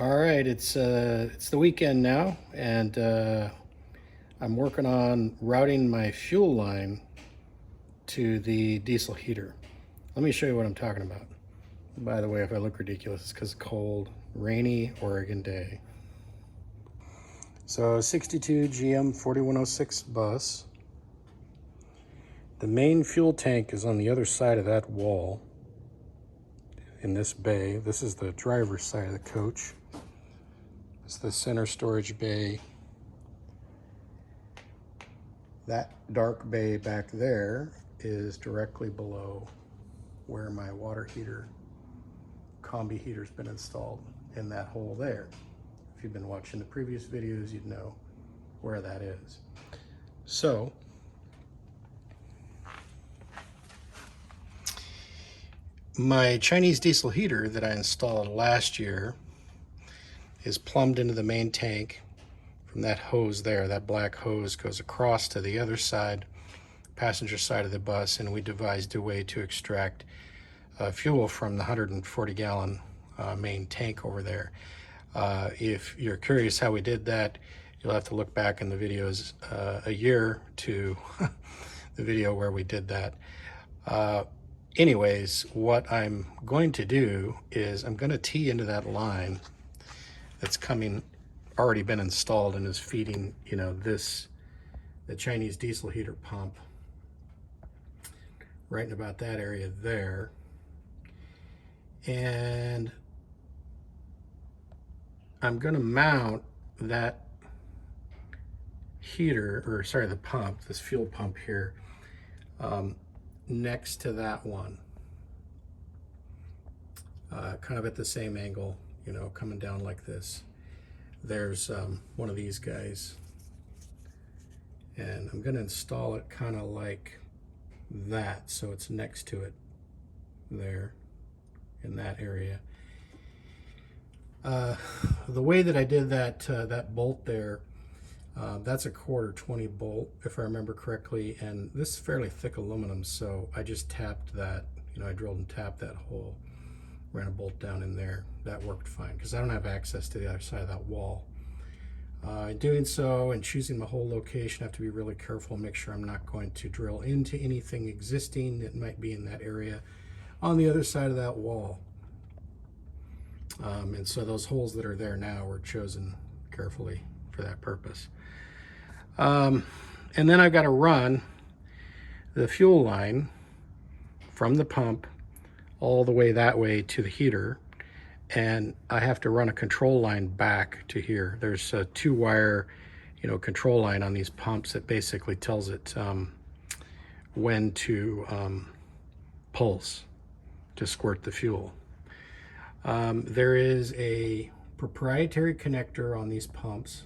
All right, it's the weekend now, and I'm working on routing my fuel line to the diesel heater. Let me show you what I'm talking about. By the way, if I look ridiculous, it's because cold, rainy Oregon day. So 62 GM 4106 bus. The main fuel tank is on the other side of that wall in this bay. This is the driver's side of the coach. It's the center storage bay. That dark bay back there is directly below where my water heater, combi heater's been installed, in that hole there. If you've been watching the previous videos, you'd know where that is. So, my Chinese diesel heater that I installed last year is plumbed into the main tank from that hose there. That black hose goes across to the other side, passenger side of the bus, and we devised a way to extract fuel from the 140-gallon main tank over there. If you're curious how we did that, you'll have to look back in the videos a year to the video where we did that. Anyways, what I'm going to do is I'm going to tee into that line that's already been installed and is feeding, the Chinese diesel heater pump right in about that area there. And I'm going to mount that heater, or sorry, the pump, this fuel pump here, next to that one, kind of at the same angle, coming down like this. There's one of these guys, and I'm going to install it kind of like that, so it's next to it there in that area. The way that I did that that bolt there, that's a 1/4 bolt, if I remember correctly, and this is fairly thick aluminum, so I just tapped that, I drilled and tapped that hole, ran a bolt down in there. That worked fine because I don't have access to the other side of that wall. In doing so and choosing my hole location, I have to be really careful and make sure I'm not going to drill into anything existing that might be in that area on the other side of that wall. And so those holes that are there now were chosen carefully for that purpose. And then I've got to run the fuel line from the pump all the way that way to the heater, and I have to run a control line back to here. There's a 2-wire, control line on these pumps that basically tells it when to pulse to squirt the fuel. There is a proprietary connector on these pumps.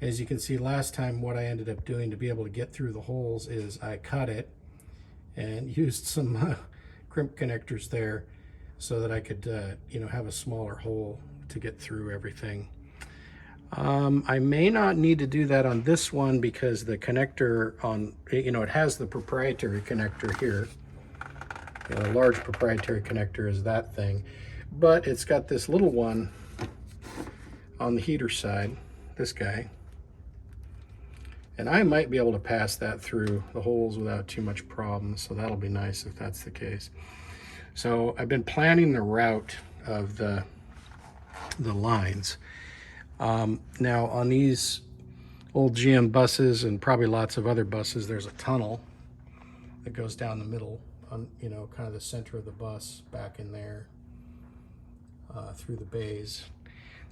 As you can see, last time what I ended up doing to be able to get through the holes is I cut it and used some crimp connectors there so that I could have a smaller hole to get through everything. I may not need to do that on this one because the connector on, it has the proprietary connector here. The large proprietary connector is that thing, but it's got this little one on the heater side, this guy, and I might be able to pass that through the holes without too much problem, so that'll be nice if that's the case. So I've been planning the route of the lines. Now on these old GM buses and probably lots of other buses, there's a tunnel that goes down the middle, on kind of the center of the bus, back in there, through the bays.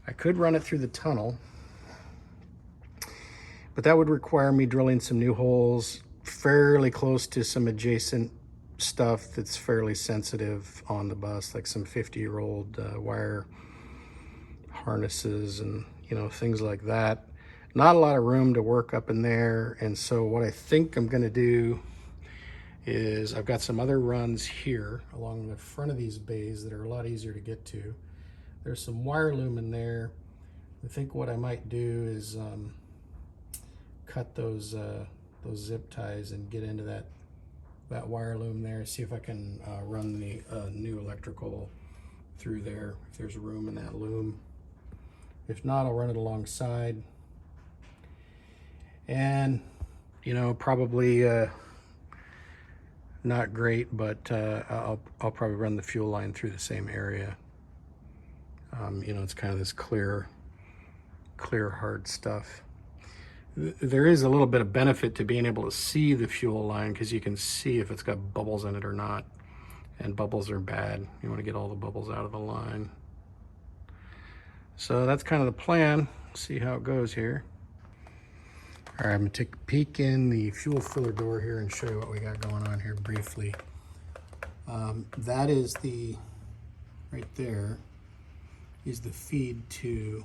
I could run it through the tunnel, but that would require me drilling some new holes fairly close to some adjacent stuff that's fairly sensitive on the bus, like some 50-year-old wire harnesses and things like that. Not a lot of room to work up in there, and so what I think I'm going to do is I've got some other runs here along the front of these bays that are a lot easier to get to. There's some wire loom in there. I think what I might do is cut those zip ties and get into that wire loom there, see if I can run the new electrical through there if there's room in that loom. If not, I'll run it alongside. And, you know, probably not great, but I'll probably run the fuel line through the same area. You know, it's kind of this clear hard stuff. There is a little bit of benefit to being able to see the fuel line, because you can see if it's got bubbles in it or not. And bubbles are bad. You want to get all the bubbles out of the line. So that's kind of the plan. See how it goes here. All right, I'm gonna take a peek in the fuel filler door here and show you what we got going on here briefly. That is right there is the feed to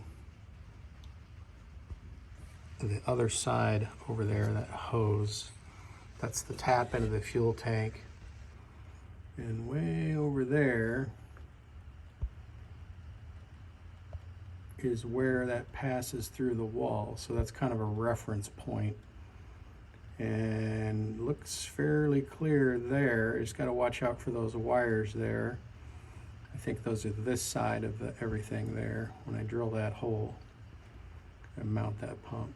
the other side over there, that hose. That's the tap into the fuel tank. And way over there is where that passes through the wall. So that's kind of a reference point. And looks fairly clear there. Just got to watch out for those wires there. I think those are this side of everything there. When I drill that hole and mount that pump.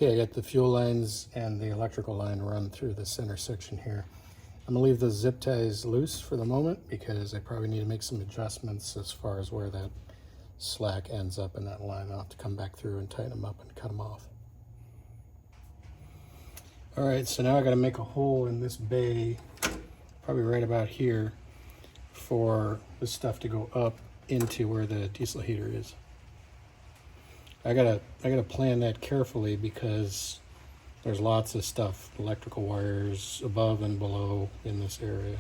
Okay, I got the fuel lines and the electrical line run through the center section here. I'm gonna leave those zip ties loose for the moment because I probably need to make some adjustments as far as where that slack ends up in that line. I'll have to come back through and tighten them up and cut them off. All right, so now I gotta make a hole in this bay, probably right about here, for the stuff to go up into where the diesel heater is. I gotta plan that carefully because there's lots of stuff, electrical wires above and below in this area.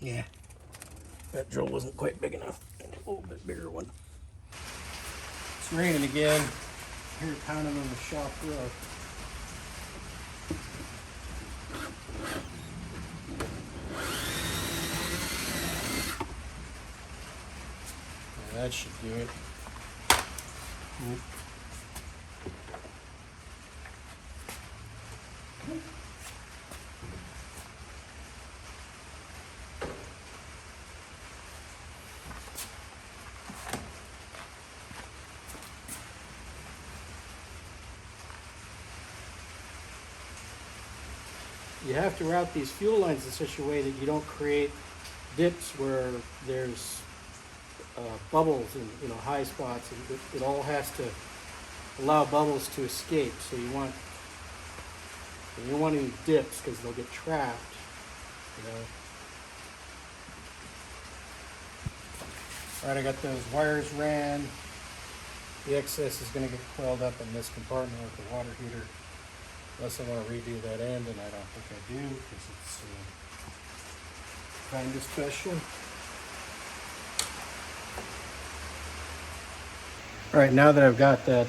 Yeah, that drill wasn't quite big enough. A little bit bigger one. It's raining again. Here pounding on the shop roof. Yeah, that should do it. You have to route these fuel lines in such a way that you don't create dips where there's bubbles and high spots, and it all has to allow bubbles to escape. So you don't want any dips because they'll get trapped. All right, I got those wires ran. The excess is going to get coiled up in this compartment with the water heater. Unless I want to redo that end, and I don't think I do because it's kind of special. All right, now that I've got the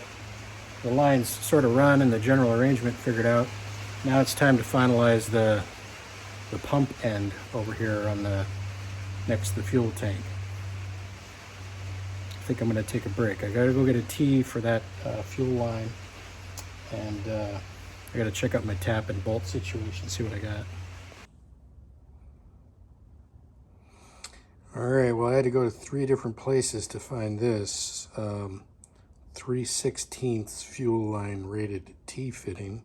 lines sort of run and the general arrangement figured out, now it's time to finalize the pump end over here on the next to the fuel tank. I think I'm going to take a break. I got to go get a T for that fuel line, and I got to check out my tap and bolt situation, see what I got. All right, well, I had to go to 3 different places to find this 3/16 fuel line rated T fitting.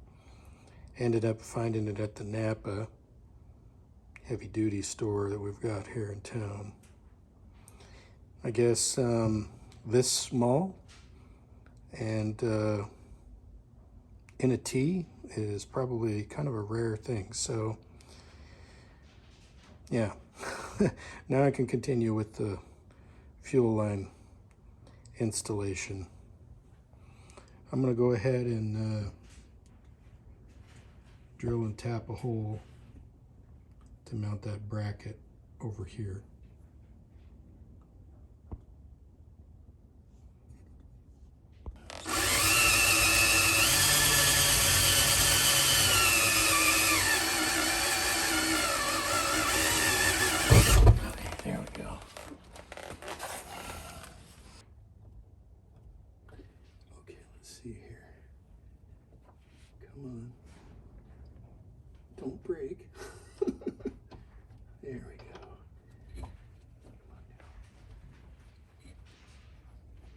Ended up finding it at the Napa heavy duty store that we've got here in town. I guess this small and in a T is probably kind of a rare thing. So yeah, now I can continue with the fuel line installation. I'm going to go ahead and drill and tap a hole to mount that bracket over here. There we go. Okay, let's see here. Come on. Don't break. There we go.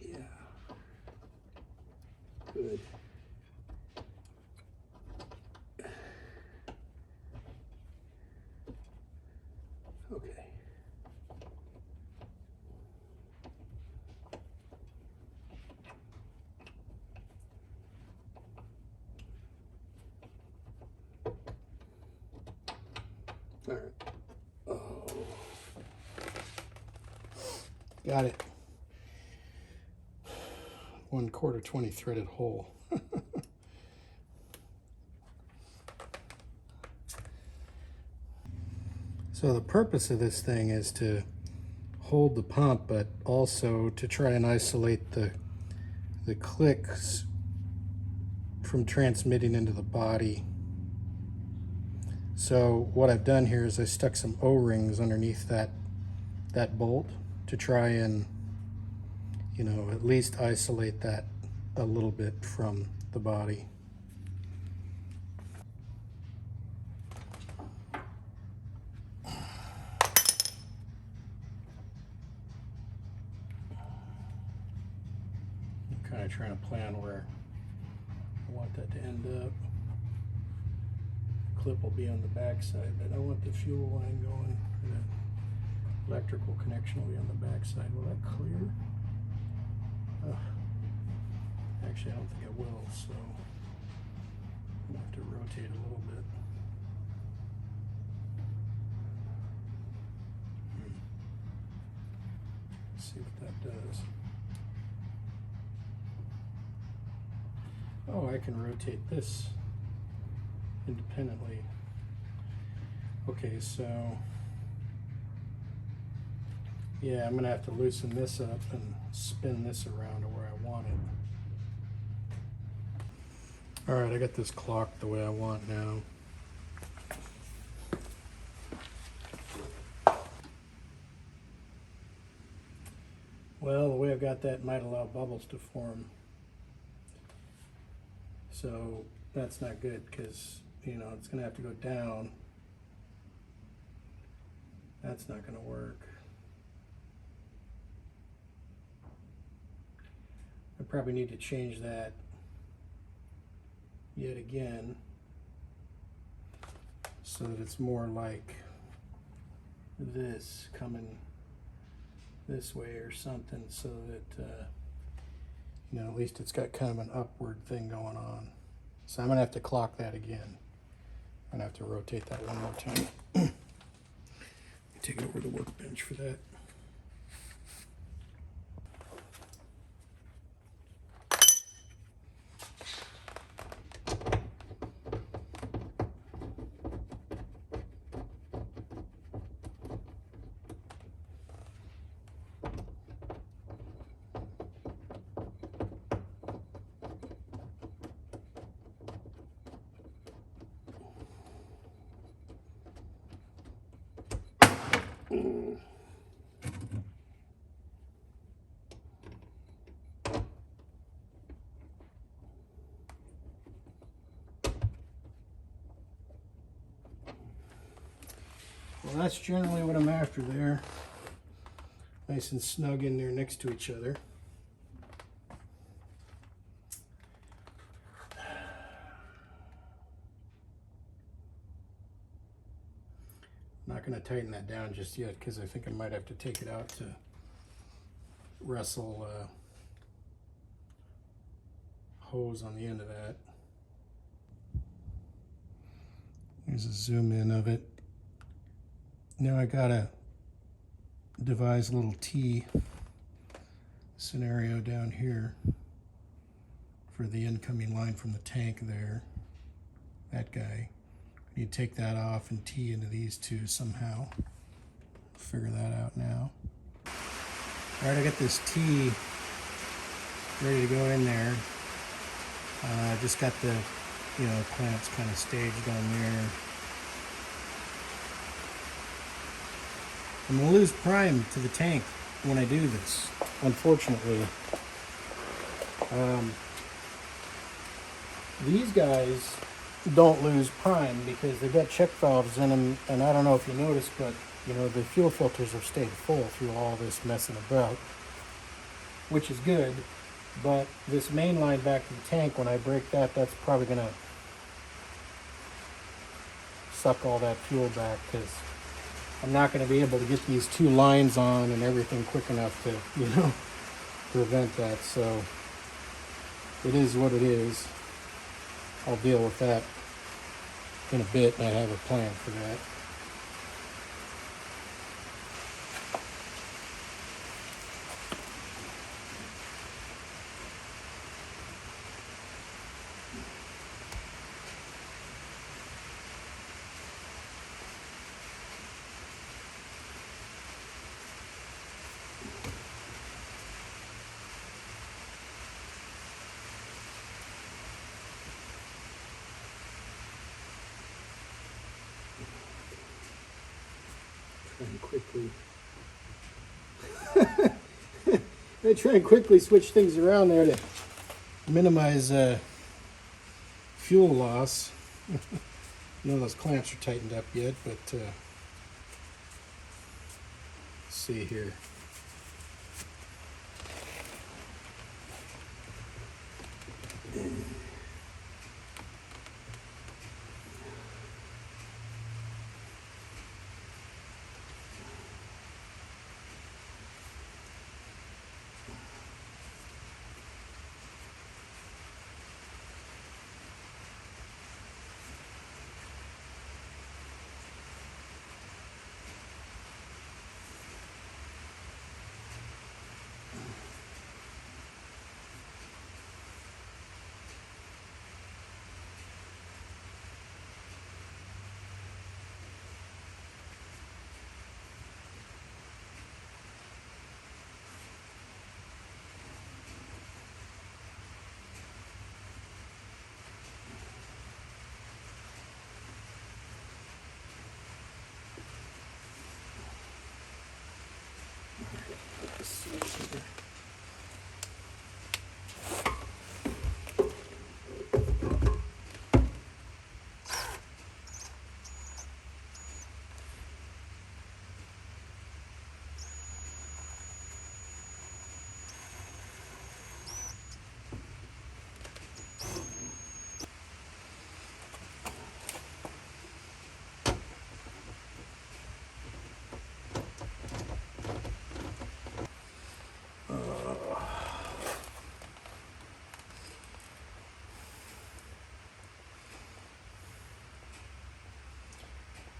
Yeah. Good. Okay. All right. Oh. Got it. 1/4 20 threaded hole. So the purpose of this thing is to hold the pump, but also to try and isolate the clicks from transmitting into the body. So what I've done here is I stuck some O-rings underneath that bolt to try and, you know, at least isolate that a little bit from the body. I'm kind of trying to plan where I want that to end up. Clip will be on the back side, but I want the fuel line going. The electrical connection will be on the back side. Will that clear? Actually, I don't think it will, so I'm gonna have to rotate a little bit. Let's see what that does. Oh, I can rotate this independently. Okay, so yeah, I'm gonna have to loosen this up and spin this around to where I want it. All right, I got this clocked the way I want now. Well, the way I've got that might allow bubbles to form. So that's not good because, you know, it's gonna have to go down. That's not gonna work. I probably need to change that yet again so that it's more like this, coming this way or something, so that you know, at least it's got kind of an upward thing going on. So I'm gonna have to clock that again. I'm gonna have to rotate that one more time. Take it over to the workbench for that. Well, that's generally what I'm after there. Nice and snug in there next to each other. Not going to tighten that down just yet because I think I might have to take it out to wrestle hose on the end of that. Here's a zoom in of it. Now I gotta devise a little T scenario down here for the incoming line from the tank there. That guy. I need to take that off and T into these two somehow. Figure that out now. All right, I got this T ready to go in there. Just got the, clamps kind of staged on there. I'm gonna lose prime to the tank when I do this, unfortunately. These guys don't lose prime because they've got check valves in them, and I don't know if you noticed, but the fuel filters have stayed full through all this messing about, which is good. But this main line back to the tank, when I break that, that's probably gonna suck all that fuel back because I'm not going to be able to get these two lines on and everything quick enough to, prevent that. So it is what it is. I'll deal with that in a bit, and I have a plan for that. I try and quickly switch things around there to minimize fuel loss. None of those clamps are tightened up yet, but let's see here.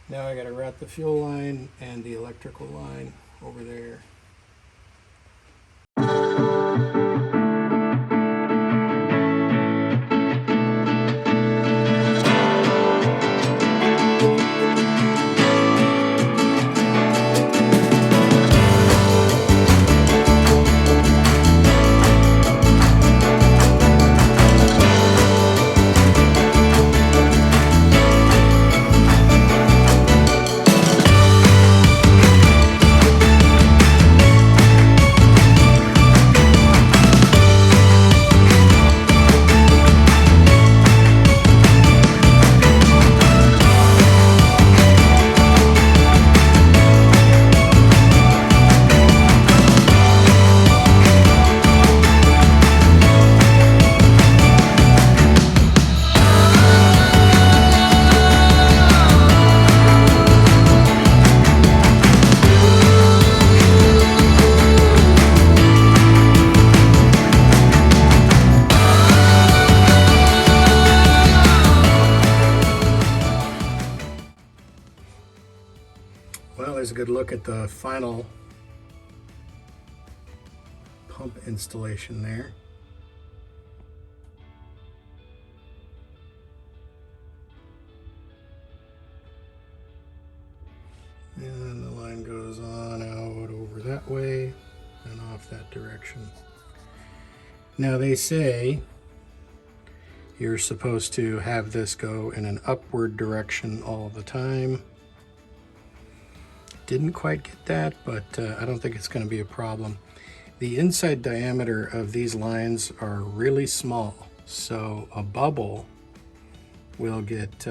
Now I got to route the fuel line and the electrical line over there. Well, there's a good look at the final pump installation there. And the line goes on out over that way and off that direction. Now they say you're supposed to have this go in an upward direction all the time. Didn't quite get that, but I don't think it's going to be a problem. The inside diameter of these lines are really small, so a bubble will get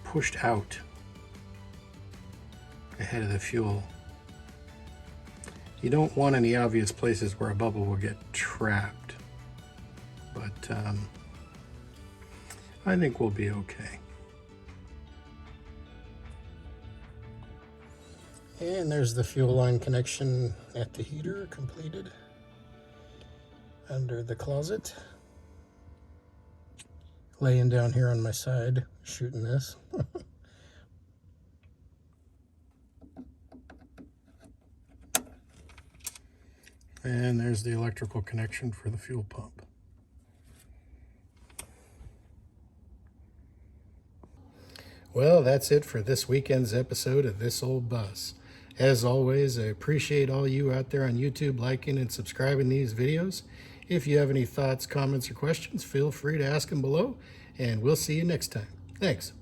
pushed out ahead of the fuel. You don't want any obvious places where a bubble will get trapped, but I think we'll be okay. And there's the fuel line connection at the heater completed under the closet. Laying down here on my side, shooting this. And there's the electrical connection for the fuel pump. Well, that's it for this weekend's episode of This Old Bus. As always, I appreciate all you out there on YouTube liking and subscribing these videos. If you have any thoughts, comments, or questions, feel free to ask them below, and we'll see you next time. Thanks.